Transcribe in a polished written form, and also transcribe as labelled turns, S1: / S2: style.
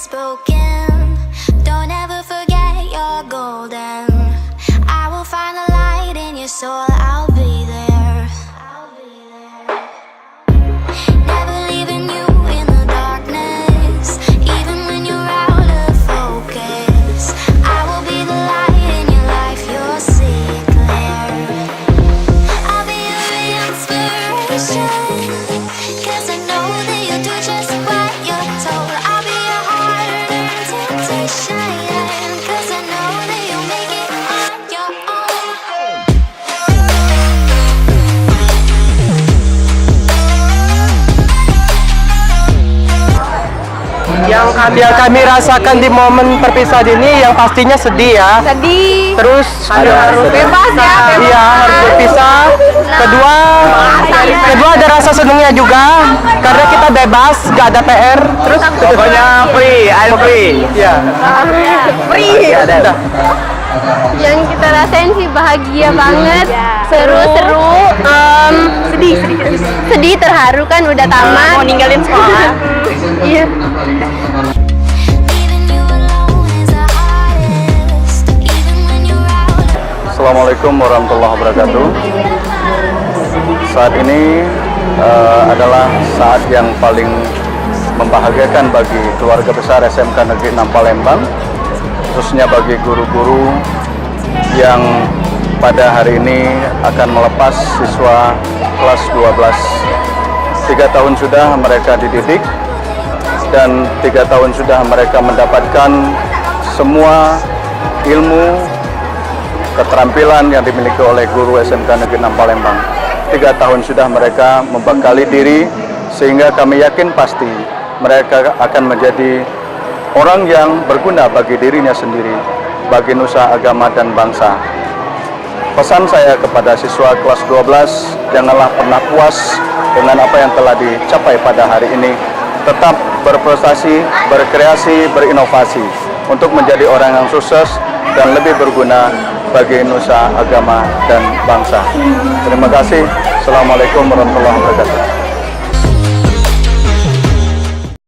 S1: is broken. Don't ever forget you're golden. I will find the light in your soul. I'll be there. Never leaving you in the darkness, even when you're out of focus. I will be the light in your life. You'll see it clear. I'll be your inspiration, 'cause I know that you'll do just what you're told. I'll be your heart and temptation, 'cause I know that you'll make it on your own.
S2: Yang kami rasakan di momen perpisahan ini yang pastinya sedih ya.
S3: Sedih.
S2: Terus
S3: Harus bebas ya.
S2: iya harus berpisah. Kedua ada rasa senengnya juga karena kita bebas, gak ada PR. Terus
S4: Pokoknya free, I'm free.
S2: ya.
S3: Free.
S2: Udah.
S3: Yang kita rasain sih bahagia banget, seru-seru, sedih, terharu kan udah tamat. Mau ninggalin sekolah. Iya.
S1: Leaving you alone is the hardest, even when you're out.
S4: Assalamualaikum warahmatullahi wabarakatuh. Saat ini adalah saat yang paling membahagiakan bagi keluarga besar SMK Negeri 6 Palembang, khususnya bagi guru-guru yang pada hari ini akan melepas siswa kelas 12. 3 tahun sudah mereka dididik dan 3 tahun sudah mereka mendapatkan semua ilmu, keterampilan yang dimiliki oleh guru SMK Negeri 6 Palembang. 3 tahun sudah mereka membekali diri, sehingga kami yakin pasti mereka akan menjadi orang yang berguna bagi dirinya sendiri, bagi nusa, agama, dan bangsa. Pesan saya kepada siswa kelas 12, janganlah pernah puas dengan apa yang telah dicapai pada hari ini. Tetap berprestasi, berkreasi, berinovasi untuk menjadi orang yang sukses dan lebih berguna bagi nusa, agama, dan bangsa. Terima kasih. Assalamualaikum warahmatullahi wabarakatuh.